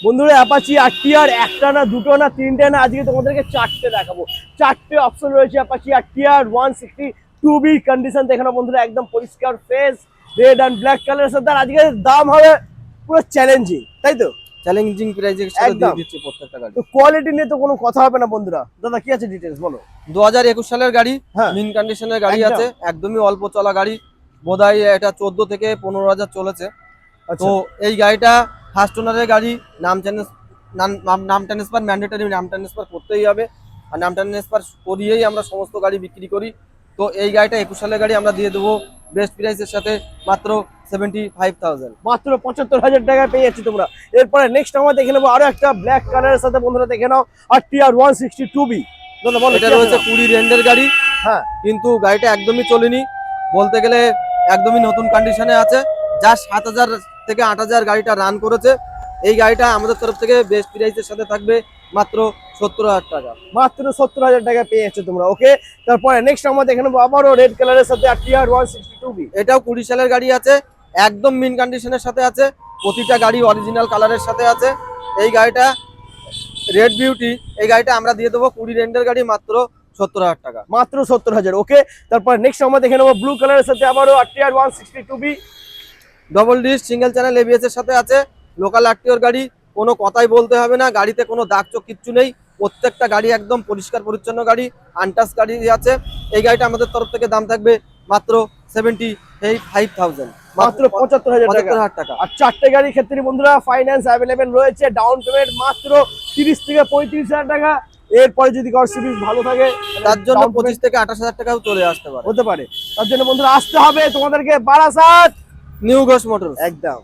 বন্ধুরা Apache RTR একটা না দুটো না তিনটে না আজকে তোমাদেরকে চারটে দেখাবো। চারটে অপশন রয়েছে অ্যাপাচি আরটিআর 162B কন্ডিশন দেখানো বন্ধুরা, একদম পরিষ্কার ফেস, রেড অ্যান্ড ব্ল্যাক কালারের সাথে। আর আজকে দাম হবে পুরো চ্যালেঞ্জিং, তাই তো? চ্যালেঞ্জিং প্রাইজের সাথে একদম। দিয়ে দিচ্ছি প্রত্যেকটা গাড়ি। তো কোয়ালিটি নিয়ে তো কোনো কথা হবে না বন্ধুরা। দাদা কি আছে ডিটেলস বলো। 2021 সালের গাড়ি, হ্যাঁ মিন কন্ডিশনের গাড়ি একদম। আছে, একদমই অল্প চলা গাড়ি। বোধহয় এটা 14 থেকে 15,000 চলেছে। আচ্ছা তো এই গাড়িটা ফার্স্ট ওনারের গাড়ি, নাম ট্রান্সফার ম্যান্ডেটরি, নাম ট্রান্সফার করতেই হবে। আর নাম ট্রান্সফার করিয়েই আমরা সমস্ত গাড়ি বিক্রি করি। তো এই গাড়িটা 21 সালের গাড়ি আমরা দিয়ে দেবো বেস্ট প্রাইসের সাথে মাত্র 75,000। মাত্র 75,000 টাকায় পেয়ে যাচ্ছি তোমরা। এরপরে নেক্সট আমরা দেখে নেবো আরো একটা ব্ল্যাক কালারের সাথে বন্ধুরা, দেখে নাও আরটিআর 162B। দাদা বলো এটা কি আছে রয়েছে নাম? 20 রেন্ডের গাড়ি, হ্যাঁ কিন্তু গাড়িটা একদমই চলেনি, বলতে গেলে একদমই নতুন কন্ডিশনে আছে। যা 7,000 থেকে 8,000 গাড়িটা রান করেছে। এই গাড়িটা আমাদের তরফ থেকে বেস্ট প্রাইসের সাথে থাকবে মাত্র 70,000 টাকা। মাত্র 70,000 টাকা পেয়ে যাচ্ছে তোমরা। ওকে, তারপরে নেক্সট আমরা দেখে নেবো আবারও রেড কালারের সাথে আরটিআর 162B। এটাও 20 সালের গাড়ি আছে, একদম মিন কন্ডিশনের সাথে আছে, প্রতিটা গাড়ি অরিজিনাল কালারের সাথে আছে। এই গাড়িটা রেড বিউটি, এই গাড়িটা আমরা দিয়ে দেবো 20 রেন্ডের গাড়ি মাত্র 70,000 টাকা। মাত্র 70,000। ওকে, তারপর নেক্সট আমরা দেখে নেবো ব্লু কালারের সাথে আবারও RTR 162B। Double disc single channel ABS এর সাথে আছে, লোকাল আরটিওর গাড়ি, কোনো কথাই বলতে হবে না, গাড়িতে কোনো দাগ চোখ কিচ্ছু নেই। প্রত্যেকটা গাড়ি একদম পরিষ্কার পরিচ্ছন্ন গাড়ি, আনটাচ গাড়ি আছে। এই গাড়িটা আমাদের তরফ থেকে দাম থাকবে মাত্র 75,000, মাত্র 75,000 টাকা। আর চারটে গাড়ির ক্ষেত্রে বন্ধুরা ফাইন্যান্স অ্যাভেলেবেল রয়েছে, ডাউন পেমেন্ট মাত্র 30 থেকে 35,000 টাকা। এরপরে যদি কারোর সিভিল ভালো থাকে তার জন্য down payment 25 থেকে 28,000 টাকাও চলে আসতে পারে। হতে পারে। তার জন্য বন্ধুরা আসতে হবে তোমাদেরকে বারাসাত নিউ ঘোষ মোটরস। একদম।